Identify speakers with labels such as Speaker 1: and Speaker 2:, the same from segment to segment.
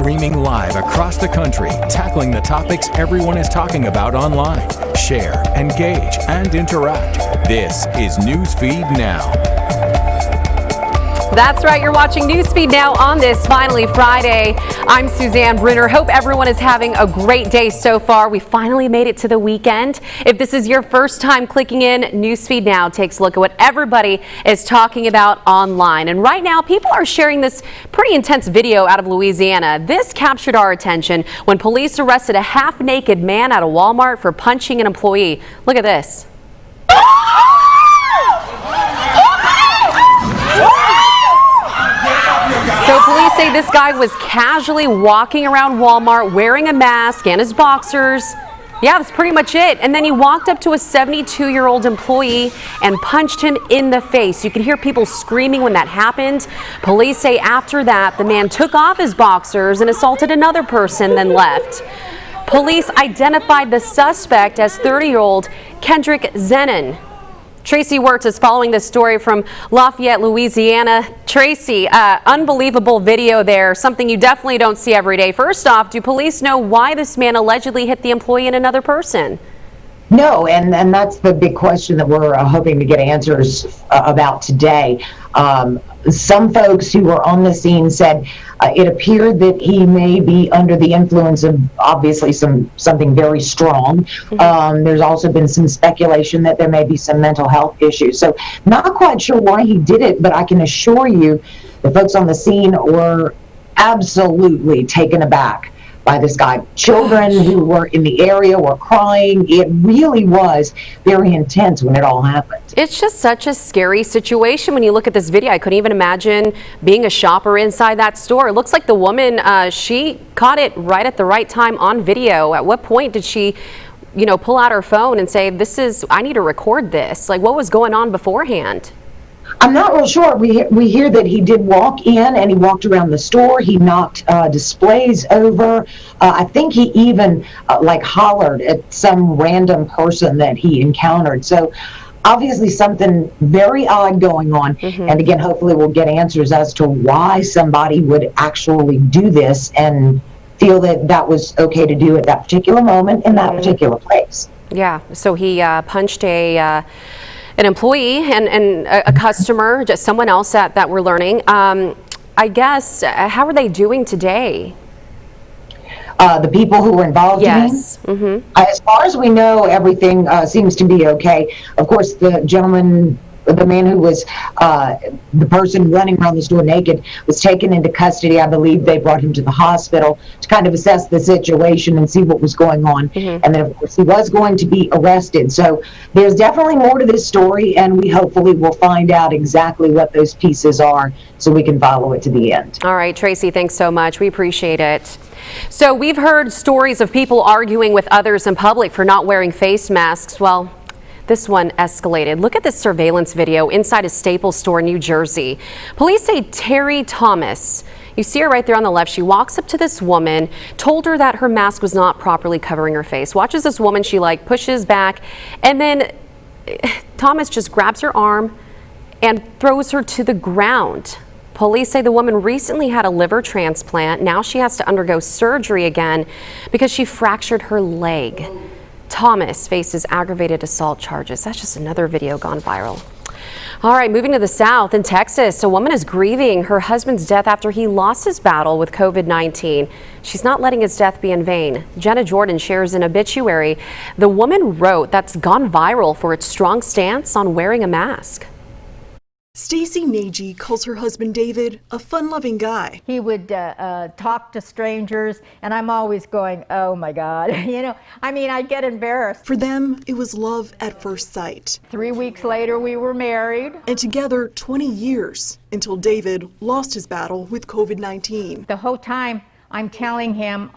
Speaker 1: streaming live across the country, tackling the topics everyone is talking about online. Share, engage, and interact. This is Newsfeed Now.
Speaker 2: That's right, you're watching Newsfeed Now on this finally Friday. I'm Suzanne Brunner. Hope everyone is having a great day so far. We finally made it to the weekend. If this is your first time clicking in, Newsfeed Now takes a look at what everybody is talking about online. And right now, people are sharing this pretty intense video out of Louisiana. This captured our attention when police arrested a half-naked man at a Walmart for punching an employee. Look at this. So police say this guy was casually walking around Walmart wearing a mask and his boxers. Yeah, that's pretty much it. And then he walked up to a 72-year-old employee and punched him in the face. You can hear people screaming when that happened. Police say after that, the man took off his boxers and assaulted another person, then left. Police identified the suspect as 30-year-old Kendrick Zenon. Tracy Wirtz is following this story from Lafayette, Louisiana. Tracy, unbelievable video there, something you definitely don't see every day. First off, do police know why this man allegedly hit the employee and another person?
Speaker 3: No, and that's the big question that we're hoping to get answers about today. Some folks who were on the scene said it appeared that he may be under the influence of obviously something very strong. There's also been some speculation that there may be some mental health issues. So not quite sure why he did it, but I can assure you the folks on the scene were absolutely taken aback by this guy. Children who were in the area were crying. It really was very intense when it all happened.
Speaker 2: It's just such a scary situation when you look at this video. I couldn't even imagine being a shopper inside that store. It looks like the woman, she caught it right at the right time on video. At what point did she, pull out her phone and say, I need to record this? Like, what was going on beforehand?
Speaker 3: I'm not real sure. We hear that he did walk in and he walked around the store. He knocked displays over. I think he even hollered at some random person that he encountered. So obviously something very odd going on. And again, hopefully we'll get answers as to why somebody would actually do this and feel that that was okay to do at that particular moment in that particular place.
Speaker 2: Yeah, so he punched an employee and a customer, just someone else that we're learning. I guess, how are they doing today?
Speaker 3: The people who were involved
Speaker 2: yes.
Speaker 3: in? As far as we know, everything seems to be okay. Of course, the man who was the person running around the store naked was taken into custody. I believe they brought him to the hospital to kind of assess the situation and see what was going on. And then, of course, he was going to be arrested. So there's definitely more to this story, and we hopefully will find out exactly what those pieces are so we can follow it to the end.
Speaker 2: All right, Tracy, thanks so much. We appreciate it. So we've heard stories of people arguing with others in public for not wearing face masks. Well, this one escalated. Look at this surveillance video inside a Staples store in New Jersey. Police say Terry Thomas, you see her right there on the left, she walks up to this woman, told her that her mask was not properly covering her face. Watches this woman, she pushes back, and then Thomas just grabs her arm and throws her to the ground. Police say the woman recently had a liver transplant. Now she has to undergo surgery again because she fractured her leg. Thomas faces aggravated assault charges. That's just another video gone viral. All right, moving to the south in Texas, a woman is grieving her husband's death after he lost his battle with COVID-19. She's not letting his death be in vain. Jenna Jordan shares an obituary the woman wrote that's gone viral for its strong stance on wearing a mask.
Speaker 4: Stacy Nagy calls her husband David a fun-loving guy.
Speaker 5: He would talk to strangers, and I'm always going, oh my God. I get embarrassed.
Speaker 4: For them, it was love at first sight.
Speaker 5: 3 weeks later, we were married.
Speaker 4: And together 20 years until David lost his battle with COVID-19.
Speaker 5: The whole time, I'm telling him,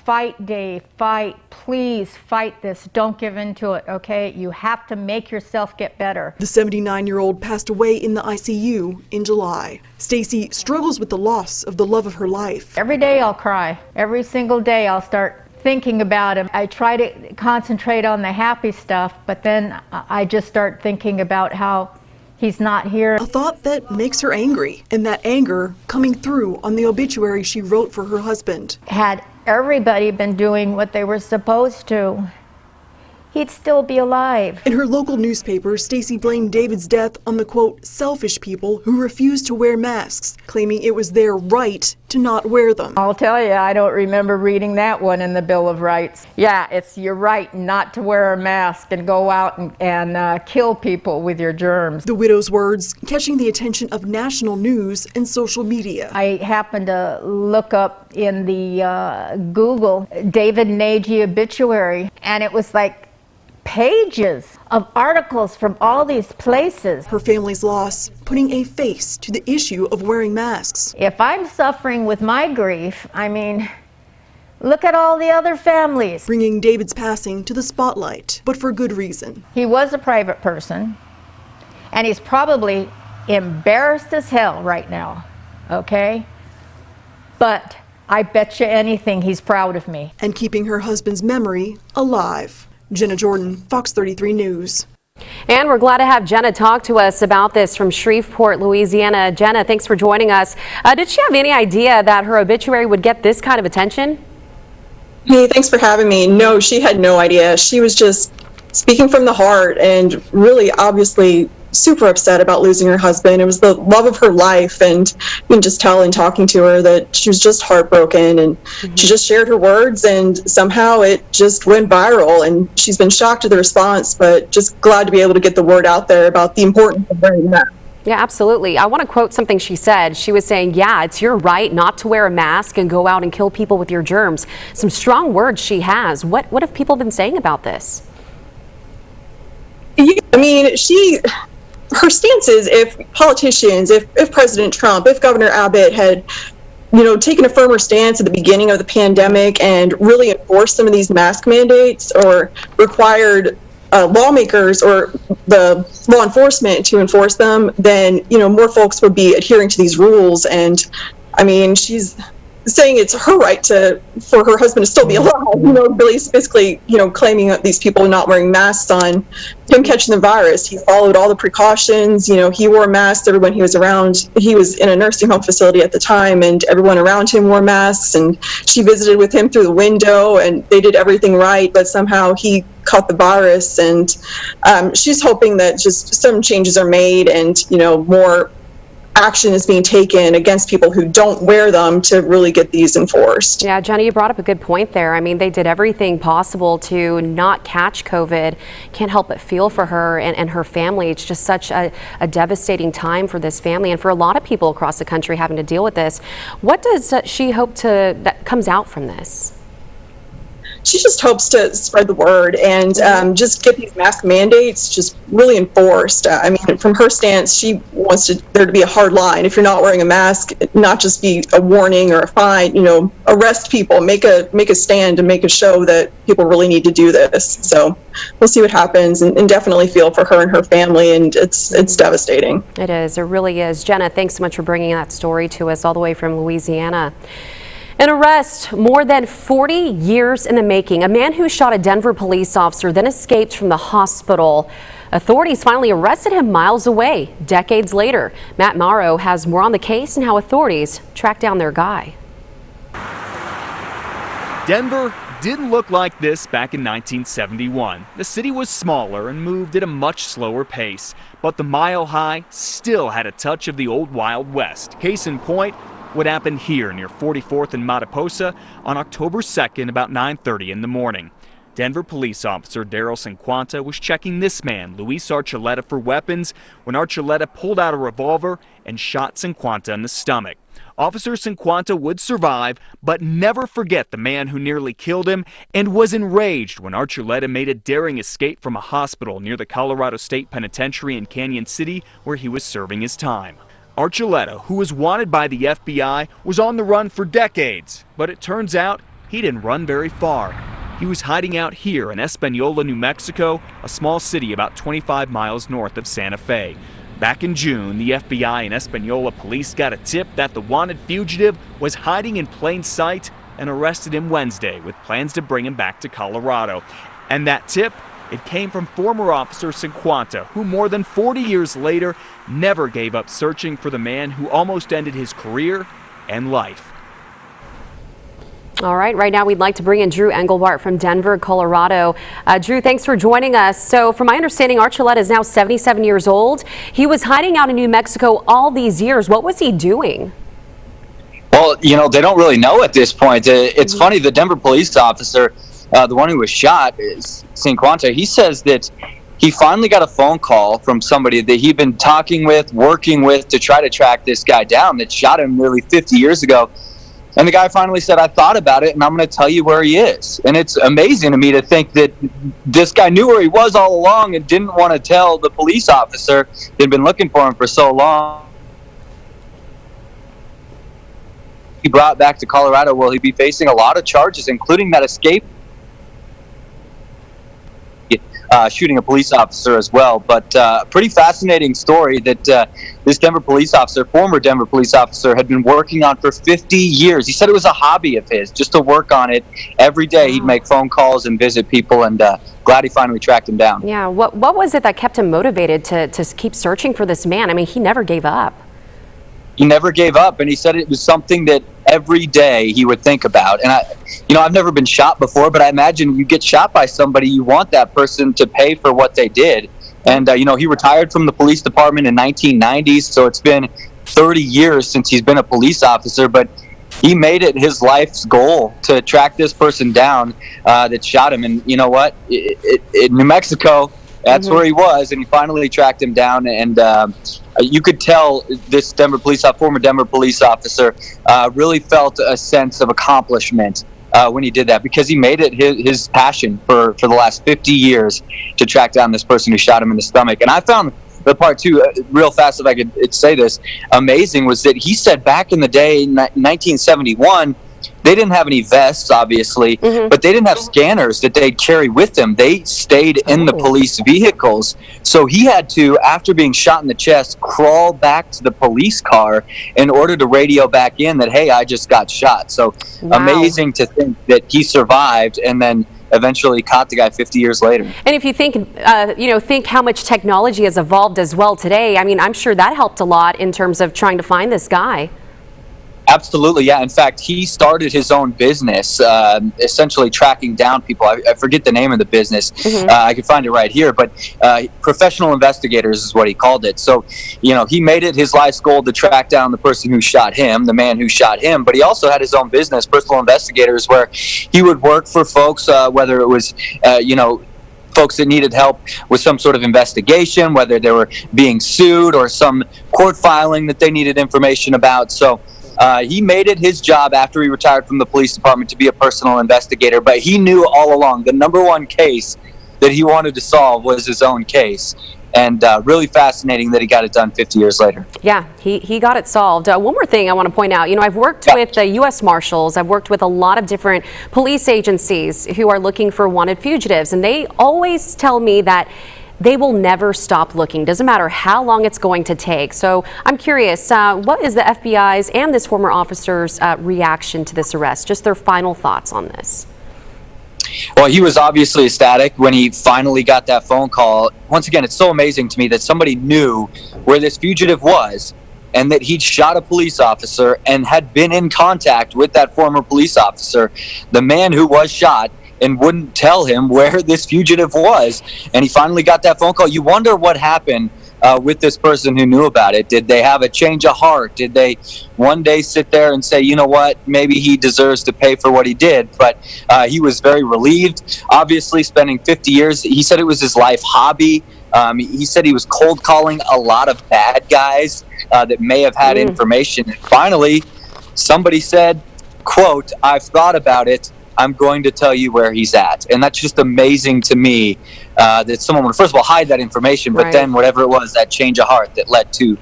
Speaker 5: fight, Dave, fight, please fight this. Don't give in to it, okay? You have to make yourself get better.
Speaker 4: The 79-year-old passed away in the ICU in July. Stacy struggles with the loss of the love of her life.
Speaker 5: Every day I'll cry. Every single day I'll start thinking about him. I try to concentrate on the happy stuff, but then I just start thinking about how He's not here.
Speaker 4: A thought that makes her angry, and that anger coming through on the obituary she wrote for her husband.
Speaker 5: Had everybody been doing what they were supposed to, he'd still be alive.
Speaker 4: In her local newspaper, Stacy blamed David's death on the, quote, selfish people who refused to wear masks, claiming it was their right to not wear them.
Speaker 5: I'll tell you, I don't remember reading that one in the Bill of Rights. Yeah, it's your right not to wear a mask and go out and kill people with your germs.
Speaker 4: The widow's words catching the attention of national news and social media.
Speaker 5: I happened to look up in the Google David Nagy obituary, and it was like pages of articles from all these places.
Speaker 4: Her family's loss putting a face to the issue of wearing masks.
Speaker 5: If I'm suffering with my grief, I mean, look at all the other families.
Speaker 4: Bringing David's passing to the spotlight, but for good reason.
Speaker 5: He was a private person, and he's probably embarrassed as hell right now, okay? But I bet you anything he's proud of me.
Speaker 4: And keeping her husband's memory alive. Jenna Jordan, Fox 33 News.
Speaker 2: And we're glad to have Jenna talk to us about this from Shreveport, Louisiana. Jenna, thanks for joining us. Did she have any idea that her obituary would get this kind of attention?
Speaker 6: Hey, thanks for having me. No, she had no idea. She was just speaking from the heart and really obviously super upset about losing her husband. It was the love of her life, and you can just tell in talking to her that she was just heartbroken, and she just shared her words, and somehow it just went viral, and she's been shocked at the response, but just glad to be able to get the word out there about the importance of wearing a mask.
Speaker 2: Yeah, absolutely. I want to quote something she said. She was saying, yeah, it's your right not to wear a mask and go out and kill people with your germs. Some strong words she has. What have people been saying about this?
Speaker 6: Yeah, I mean, her stance is if politicians, if President Trump, if Governor Abbott had, taken a firmer stance at the beginning of the pandemic and really enforced some of these mask mandates or required lawmakers or the law enforcement to enforce them, then, more folks would be adhering to these rules. And I mean, she's saying it's her right for her husband to still be alive, really basically, claiming that these people not wearing masks on him catching the virus. He followed all the precautions, he wore a mask, everyone he was around, he was in a nursing home facility at the time, and everyone around him wore masks, and she visited with him through the window, and they did everything right, but somehow he caught the virus. And she's hoping that just some changes are made and, more action is being taken against people who don't wear them to really get these enforced.
Speaker 2: Yeah, Jenny, you brought up a good point there. I mean, they did everything possible to not catch COVID. Can't help but feel for her and her family. It's just such a devastating time for this family and for a lot of people across the country having to deal with this. What does she hope that comes out from this?
Speaker 6: She just hopes to spread the word and just get these mask mandates just really enforced. I mean, from her stance, she wants there to be a hard line. If you're not wearing a mask, not just be a warning or a fine, arrest people, make a stand and make a show that people really need to do this. So we'll see what happens, and definitely feel for her and her family, and it's devastating.
Speaker 2: It is. It really is. Jenna, thanks so much for bringing that story to us all the way from Louisiana. An arrest more than 40 years in the making. A man who shot a Denver police officer then escaped from the hospital. Authorities finally arrested him miles away, decades later. Matt Morrow has more on the case and how authorities tracked down their guy.
Speaker 7: Denver didn't look like this back in 1971. The city was smaller and moved at a much slower pace, but the Mile High still had a touch of the old Wild West. Case in point, what happened here near 44th and Mariposa on October 2nd about 9:30 in the morning. Denver police officer Daryl Cinquanta was checking this man, Luis Archuleta, for weapons when Archuleta pulled out a revolver and shot Cinquanta in the stomach. Officer Cinquanta would survive, but never forget the man who nearly killed him, and was enraged when Archuleta made a daring escape from a hospital near the Colorado State Penitentiary in Canyon City, where he was serving his time. Archuleta, who was wanted by the FBI, was on the run for decades, but it turns out he didn't run very far. He was hiding out here in Espanola, New Mexico, a small city about 25 miles north of Santa Fe. Back in June, the FBI and Espanola police got a tip that the wanted fugitive was hiding in plain sight and arrested him Wednesday with plans to bring him back to Colorado. And that tip It came from former officer Cinquanta, who more than 40 years later never gave up searching for the man who almost ended his career and life.
Speaker 2: All right now we'd like to bring in Drew Engelbart from Denver, Colorado. Drew, thanks for joining us. So from my understanding, Archuleta is now 77 years old. He was hiding out in New Mexico all these years. What was he doing?
Speaker 8: Well, they don't really know at this point. It's funny, the Denver police officer, the one who was shot, Cinquanta, he says that he finally got a phone call from somebody that he'd been working with to try to track this guy down that shot him nearly 50 years ago. And the guy finally said, I thought about it, and I'm going to tell you where he is. And it's amazing to me to think that this guy knew where he was all along and didn't want to tell the police officer that had been looking for him for so long. He brought back to Colorado, will he be facing a lot of charges, including that escape, shooting a police officer as well. But pretty fascinating story that this Denver police officer, former Denver police officer, had been working on for 50 years. He said it was a hobby of his, just to work on it every day. Wow. He'd make phone calls and visit people, and glad he finally tracked him down.
Speaker 2: Yeah, what was it that kept him motivated to keep searching for this man? I mean, he never gave up.
Speaker 8: He never gave up, and he said it was something that every day he would think about. And I've never been shot before, but I imagine you get shot by somebody, you want that person to pay for what they did. And he retired from the police department in 1990s, so it's been 30 years since he's been a police officer, but he made it his life's goal to track this person down that shot him. And you know what? In New Mexico, that's where he was, and he finally tracked him down. And you could tell this former Denver police officer really felt a sense of accomplishment when he did that, because he made it his passion for the last 50 years to track down this person who shot him in the stomach. And I found the part too, real fast, if I could say this, amazing, was that he said back in the day, in 1971, they didn't have any vests, obviously, but they didn't have scanners that they'd carry with them. They stayed in the police vehicles. So he had to, after being shot in the chest, crawl back to the police car in order to radio back in that, hey, I just got shot. So amazing to think that he survived and then eventually caught the guy 50 years later.
Speaker 2: And if you think, think how much technology has evolved as well today, I mean, I'm sure that helped a lot in terms of trying to find this guy.
Speaker 8: Absolutely, yeah. In fact, he started his own business, essentially tracking down people. I forget the name of the business. I could find it right here, but professional investigators is what he called it. So, he made it his life's goal to track down the person who shot him, the man who shot him. But he also had his own business, Personal Investigators, where he would work for folks, whether it was, folks that needed help with some sort of investigation, whether they were being sued or some court filing that they needed information about. So he made it his job after he retired from the police department to be a personal investigator, but he knew all along the number one case that he wanted to solve was his own case. And really fascinating that he got it done 50 years later.
Speaker 2: Yeah, he got it solved. One more thing I want to point out, I've worked with the U.S. Marshals. I've worked with a lot of different police agencies who are looking for wanted fugitives, and they always tell me that they will never stop looking. Doesn't matter how long it's going to take. So I'm curious, what is the FBI's and this former officer's reaction to this arrest? Just their final thoughts on this.
Speaker 8: Well, he was obviously ecstatic when he finally got that phone call. Once again, it's so amazing to me that somebody knew where this fugitive was and that he'd shot a police officer and had been in contact with that former police officer, the man who was shot, and wouldn't tell him where this fugitive was. And he finally got that phone call. You wonder what happened with this person who knew about it. Did they have a change of heart? Did they one day sit there and say, you know what, maybe he deserves to pay for what he did? But he was very relieved. Obviously, spending 50 years, he said it was his life hobby. He said he was cold calling a lot of bad guys that may have had information. And finally, somebody said, quote, "I've thought about it. I'm going to tell you where he's at." And that's just amazing to me that someone would, first of all, hide that information, but then whatever it was, that change of heart that led to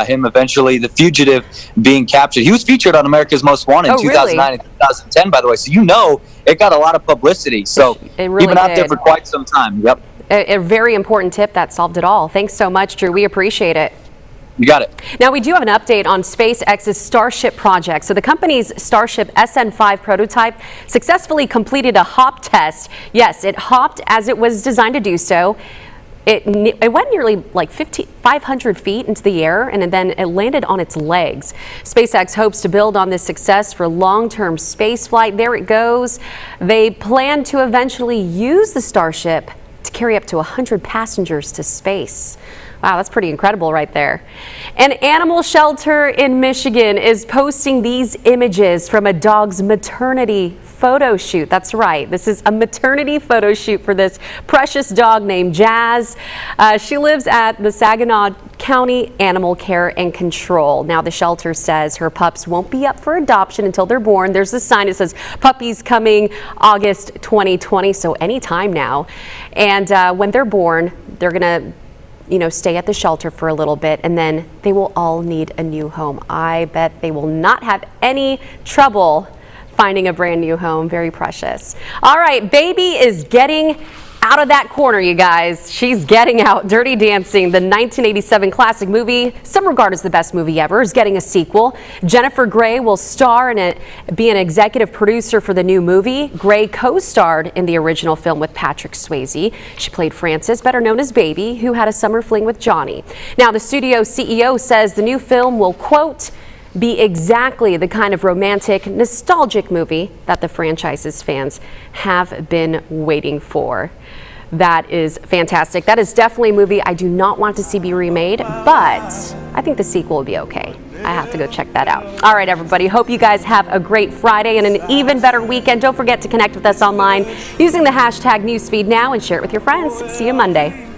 Speaker 8: him eventually, the fugitive, being captured. He was featured on America's Most Wanted in 2009 and 2010, by the way. So it got a lot of publicity. So
Speaker 2: it really
Speaker 8: he's been out there for quite some time. Yep.
Speaker 2: A very important tip that solved it all. Thanks so much, Drew. We appreciate it.
Speaker 8: You got it.
Speaker 2: Now, we do have an update on SpaceX's Starship project. So the company's Starship SN5 prototype successfully completed a hop test. Yes, it hopped as it was designed to do so. It went nearly like 500 feet into the air, and then it landed on its legs. SpaceX hopes to build on this success for long-term space flight. There it goes. They plan to eventually use the Starship to carry up to 100 passengers to space. Wow, that's pretty incredible right there. An animal shelter in Michigan is posting these images from a dog's maternity photo shoot. That's right. This is a maternity photo shoot for this precious dog named Jazz. She lives at the Saginaw County Animal Care and Control. Now, the shelter says her pups won't be up for adoption until they're born. There's a sign that says puppies coming August 2020, so anytime now. And when they're born, they're going to stay at the shelter for a little bit, and then they will all need a new home. I bet they will not have any trouble finding a brand new home. Very precious. All right, baby is getting out of that corner, you guys. She's getting out. Dirty Dancing, the 1987 classic movie, some regard as the best movie ever, is getting a sequel. Jennifer Grey will star in it, be an executive producer for the new movie. Grey co-starred in the original film with Patrick Swayze. She played Frances, better known as Baby, who had a summer fling with Johnny. Now, the studio CEO says the new film will, quote, be exactly the kind of romantic, nostalgic movie that the franchise's fans have been waiting for. That is fantastic. That is definitely a movie I do not want to see be remade, but I think the sequel will be okay. I have to go check that out. All right, everybody. Hope you guys have a great Friday and an even better weekend. Don't forget to connect with us online using the hashtag Newsfeed Now and share it with your friends. See you Monday.